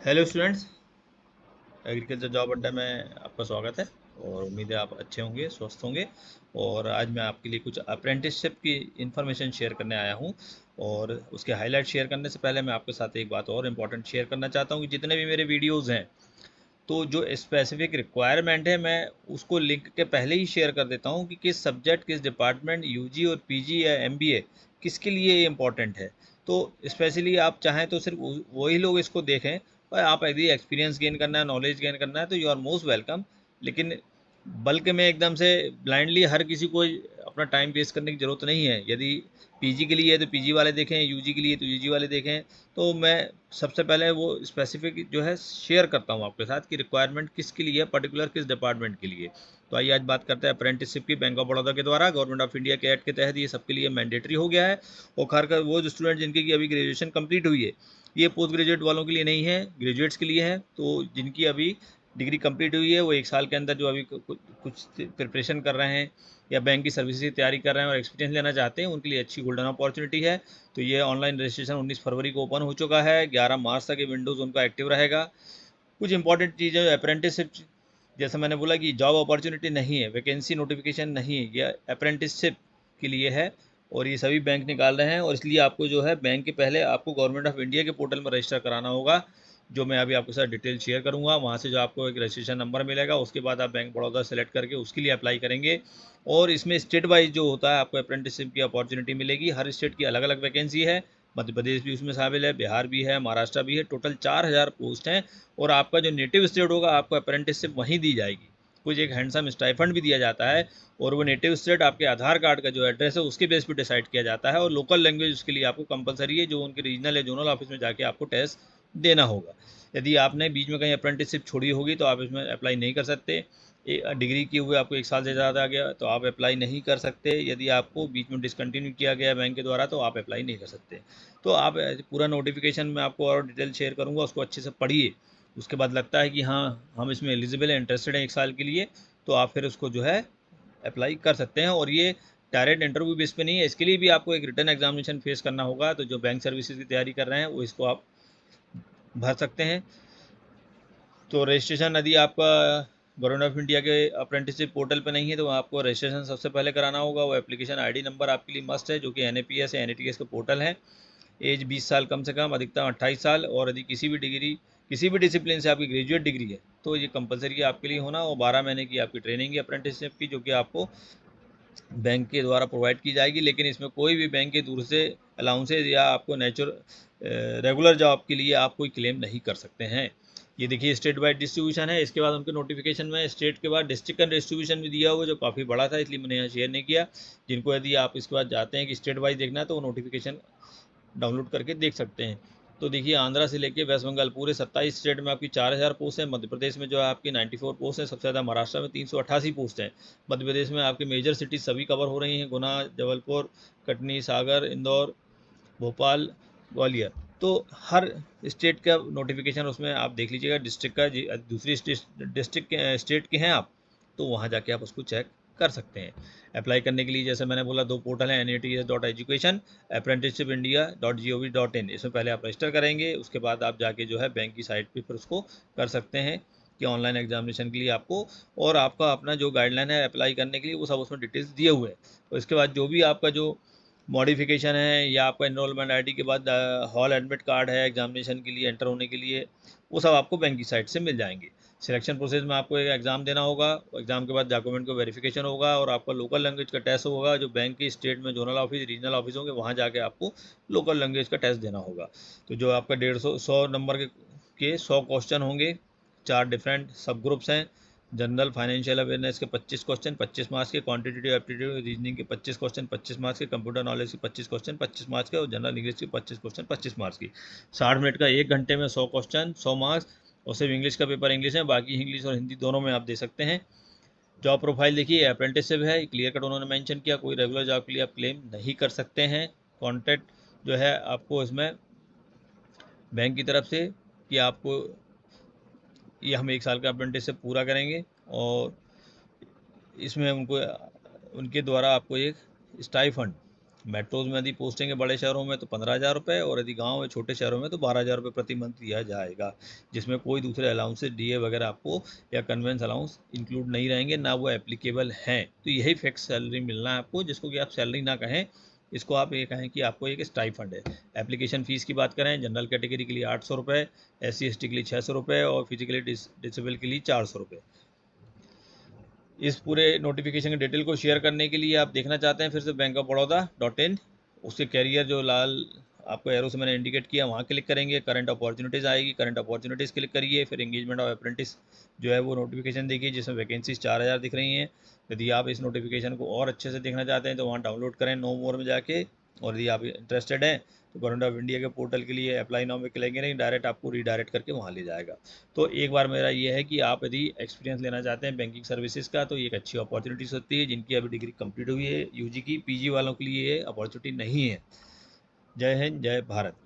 Hello students, agriculture job अड्डा में आपका स्वागत है और उम्मीद है आप अच्छे होंगे, स्वस्थ होंगे। और आज मैं आपके लिए कुछ अप्रेंटिसशिप की इन्फॉर्मेशन शेयर करने आया हूं। और उसके हाईलाइट शेयर करने से पहले मैं आपके साथ एक बात और इम्पॉर्टेंट शेयर करना चाहता हूं कि जितने भी मेरे वीडियोज़ हैं, तो जो स्पेसिफिक रिक्वायरमेंट है मैं उसको लिंक के पहले ही शेयर कर देता हूँ कि किस सब्जेक्ट, किस डिपार्टमेंट, यूजी और पीजी या एमबीए किसके लिए ये इम्पोर्टेंट है। तो स्पेशली आप चाहें तो सिर्फ वही लोग इसको देखें, और आप यदि एक्सपीरियंस गेन करना है, नॉलेज गेन करना है, तो यू आर मोस्ट वेलकम। लेकिन बल्क में एकदम से ब्लाइंडली हर किसी को अपना टाइम वेस्ट करने की ज़रूरत नहीं है। यदि पीजी के लिए है तो पीजी वाले देखें, यूजी के लिए तो यूजी वाले देखें। तो मैं सबसे पहले वो स्पेसिफिक जो है शेयर करता हूँ आपके साथ कि रिक्वायरमेंट किसके लिए है, पर्टिकुलर किस डिपार्टमेंट के लिए। तो आइए आज बात करते हैं अप्रेंटिसशिप की। बैंक ऑफ बड़ौदा के द्वारा गवर्नमेंट ऑफ इंडिया के एक्ट के तहत ये सबके लिए मैंडेटरी हो गया है। और खासकर वो जो स्टूडेंट जिनकी की अभी ग्रेजुएशन कंप्लीट हुई है, ये पोस्ट ग्रेजुएट वालों के लिए नहीं है, ग्रेजुएट्स के लिए है। तो जिनकी अभी डिग्री कंप्लीट हुई है, वो एक साल के अंदर जो अभी कुछ प्रिपरेशन कर रहे हैं या बैंक की सर्विस की तैयारी कर रहे हैं और एक्सपीरियंस लेना चाहते हैं, उनके लिए अच्छी गोल्डन अपॉर्चुनिटी है। तो ये ऑनलाइन रजिस्ट्रेशन 19 फरवरी को ओपन हो चुका है। 11 मार्च तक ये विंडोज़ उनका एक्टिव रहेगा। कुछ इंपॉर्टेंट चीज़ें, अप्रेंटिसशिप, जैसे मैंने बोला कि जॉब अपॉर्चुनिटी नहीं है, वैकेंसी नोटिफिकेशन नहीं है, ये अप्रेंटिसशिप के लिए है। और ये सभी बैंक निकाल रहे हैं, और इसलिए आपको जो है बैंक के पहले आपको गवर्नमेंट ऑफ इंडिया के पोर्टल में रजिस्टर कराना होगा, जो मैं अभी आपके साथ डिटेल शेयर करूंगा। वहाँ से जो आपको एक रजिस्ट्रेशन नंबर मिलेगा, उसके बाद आप बैंक बड़ौदा सेलेक्ट करके उसके लिए अप्लाई करेंगे। और इसमें स्टेट वाइज जो होता है, आपको अप्रेंटिसशिप की अपॉर्चुनिटी मिलेगी। हर स्टेट की अलग अलग वैकेंसी है। मध्य प्रदेश भी उसमें शामिल है, बिहार भी है, महाराष्ट्र भी है। टोटल 4000 पोस्ट हैं। और आपका जो नेटिव स्टेट होगा, आपको अप्रेंटिसशिप वहीं दी जाएगी। कुछ एक हैंडसम स्टाइफंड भी दिया जाता है। और वो नेटिव स्टेट आपके आधार कार्ड का जो एड्रेस है उसके बेस पर डिसाइड किया जाता है। और लोकल लैंग्वेज उसके लिए आपको कंपलसरी है, जो उनके रीजनल या जोनल ऑफिस में जाके आपको टेस्ट देना होगा। यदि आपने बीच में कहीं अप्रेंटिसशिप छोड़ी होगी तो आप इसमें अप्लाई नहीं कर सकते। डिग्री किए हुए आपको एक साल से ज़्यादा आ गया तो आप अप्लाई नहीं कर सकते। यदि आपको बीच में डिसकंटिन्यू किया गया बैंक के द्वारा तो आप अप्लाई नहीं कर सकते। तो आप पूरा नोटिफिकेशन मैं आपको और डिटेल शेयर करूँगा, उसको अच्छे से पढ़िए। उसके बाद लगता है कि हाँ, हम इसमें एलिजिबल हैं, इंटरेस्टेड हैं एक साल के लिए, तो आप फिर उसको जो है अप्लाई कर सकते हैं। और ये डायरेक्ट इंटरव्यू बेस पे नहीं है, इसके लिए भी आपको एक रिटर्न एग्जामिनेशन फेस करना होगा। तो जो बैंक सर्विसेज की तैयारी कर रहे हैं वो इसको आप भर सकते हैं। तो रजिस्ट्रेशन यदि आपका गवर्नमेंट ऑफ इंडिया के अप्रेंटिसशिप पोर्टल पे नहीं है, तो आपको रजिस्ट्रेशन सबसे पहले कराना होगा। वो एप्लीकेशन आईडी नंबर आपके लिए मस्ट है, जो कि एनएपीएस या एनएटीएस का पोर्टल है। एज 20 साल कम से कम, अधिकतम 28 साल। और यदि किसी भी डिसिप्लिन से आपकी ग्रेजुएट डिग्री है तो ये कंपलसरी है आपके लिए होना। और 12 महीने की आपकी ट्रेनिंग है अप्रेंटिसशिप की, जो कि आपको बैंक के द्वारा प्रोवाइड की जाएगी। लेकिन इसमें कोई भी बैंक के दूर से अलाउंसेज या आपको रेगुलर जॉब के लिए आप कोई क्लेम नहीं कर सकते हैं। ये देखिए स्टेट वाइड डिस्ट्रीब्यूशन है। इसके बाद उनके नोटिफिकेशन में स्टेट के बाद डिस्ट्रिक्ट का डिस्ट्रीब्यूशन भी दिया हुआ, जो काफ़ी बड़ा था, इसलिए मैंने यहाँ शेयर नहीं किया। जिनको यदि आप इसके बाद जाते हैं कि स्टेट वाइज देखना है, तो वो नोटिफिकेशन डाउनलोड करके देख सकते हैं। तो देखिए आंध्रा से लेके वेस्ट बंगाल पूरे 27 स्टेट में आपकी 4000 पोस्ट है। मध्य प्रदेश में जो है आपकी 94 पोस्ट है, सबसे ज़्यादा महाराष्ट्र में 388 पोस्ट हैं। मध्य प्रदेश में आपके मेजर सिटीज़ सभी कवर हो रही हैं, गुना, जबलपुर, कटनी, सागर, इंदौर, भोपाल, ग्वालियर। तो हर स्टेट का नोटिफिकेशन उसमें आप देख लीजिएगा। डिस्ट्रिक्ट का दूसरी डिस्ट्रिक्ट स्टेट के हैं आप, तो वहाँ जाके आप उसको चेक कर सकते हैं। अप्लाई करने के लिए जैसे मैंने बोला, दो पोर्टल है, NATS.education, apprenticeshipindia.gov.in। इसमें पहले आप रजिस्टर करेंगे, उसके बाद आप जाके जो है बैंक की साइट पे फिर उसको कर सकते हैं कि ऑनलाइन एग्जामिनेशन के लिए आपको, और आपका अपना जो गाइडलाइन है अप्लाई करने के लिए, वो सब उसमें डिटेल्स दिए हुए हैं। और इसके बाद जो भी आपका जो मॉडिफिकेशन है या आपका एनरोलमेंट आईडी के बाद हॉल एडमिट कार्ड है एग्जामिनेशन के लिए एंटर होने के लिए, वो सब आपको बैंक की साइट से मिल जाएंगे। सिलेक्शन प्रोसेस में आपको एक एग्ज़ाम देना होगा, एग्ज़ाम के बाद डॉक्यूमेंट का वेरिफिकेशन होगा, और आपका लोकल लैंग्वेज का टेस्ट होगा। जो बैंक की स्टेट में जोनल ऑफिस, रीजनल ऑफिस होंगे, वहाँ जाके आपको लोकल लैंग्वेज का टेस्ट देना होगा। तो जो आपका 150 नंबर के 100 क्वेश्चन होंगे, 4 डिफरेंट सब ग्रुप्स हैं। जनरल फाइनेंशियल अवेयरनेस के 25 क्वेश्चन 25 मार्क्स के, क्वांटिटेटिव एप्टीट्यूड रीजनिंग के 25 क्वेश्चन 25 मार्क्स के, कंप्यूटर नॉलेज के 25 क्वेश्चन 25 मार्क्स के, और जनरल इंग्लिश के 25 क्वेश्चन 25 मार्क्स की। 60 मिनट का 1 घंटे में 100 क्वेश्चन 100 मार्क्स। और सिर्फ इंग्लिश का पेपर इंग्लिश है, बाकी इंग्लिश और हिंदी दोनों में आप दे सकते हैं। जॉब प्रोफाइल देखिए, अप्रेंटिसशिप है, क्लियर कट उन्होंने मेंशन किया, कोई रेगुलर जॉब के लिए आप क्लेम नहीं कर सकते हैं। कॉन्ट्रैक्ट जो है आपको इसमें बैंक की तरफ से कि आपको ये हम 1 साल का अप्रेंटिसशिप पूरा करेंगे, और इसमें उनको उनके द्वारा आपको एक स्टाइफंड मेट्रोज में यदि पोस्टिंग है बड़े शहरों में तो 15,000 रुपये, और यदि गांव में छोटे शहरों में तो 12,000 रुपये प्रति मंथ दिया जाएगा, जिसमें कोई दूसरे अलाउंसेस डीए वगैरह आपको या कन्वेंस अलाउंस इंक्लूड नहीं रहेंगे, ना वो एप्लीकेबल हैं। तो यही फिक्स सैलरी मिलना है आपको, जिसको कि आप सैलरी ना कहें, इसको आप ये कहें कि आपको एक स्टाइफंड है। एप्लीकेशन फ़ीस की बात करें, जनरल कैटेगरी के लिए 800 रुपये, SC ST के लिए 600 रुपये, और फिजिकली डिसेबल के लिए 400 रुपये। इस पूरे नोटिफिकेशन के डिटेल को शेयर करने के लिए आप देखना चाहते हैं फिर से bankofbaroda.in, उसके कैरियर जो लाल आपको एरो से मैंने इंडिकेट किया वहाँ क्लिक करेंगे, करंट अपॉर्चुनिटीज़ आएगी, करंट अपॉर्चुनिटीज़ क्लिक करिए, फिर एंगेजमेंट ऑफ अप्रेंटिस जो है वो नोटिफिकेशन देखिए, जिसमें वैकेंसीज 4,000 दिख रही हैं। यदि आप इस नोटिफिकेशन को और अच्छे से देखना चाहते हैं तो वहाँ डाउनलोड करें नो मोर में जाके, और यदि आप इंटरेस्टेड हैं तो गवर्नमेंट ऑफ इंडिया के पोर्टल के लिए अप्लाई नाउ में क्लिक करेंगे, डायरेक्ट आपको रीडायरेक्ट करके वहाँ ले जाएगा। तो एक बार मेरा ये है कि आप यदि एक्सपीरियंस लेना चाहते हैं बैंकिंग सर्विसेज का तो ये एक अच्छी अपॉर्चुनिटीज़ होती है। जिनकी अभी डिग्री कंप्लीट हुई है यूजी की, पीजी वालों के लिए ये अपॉर्चुनिटी नहीं है। जय हिंद, जय भारत।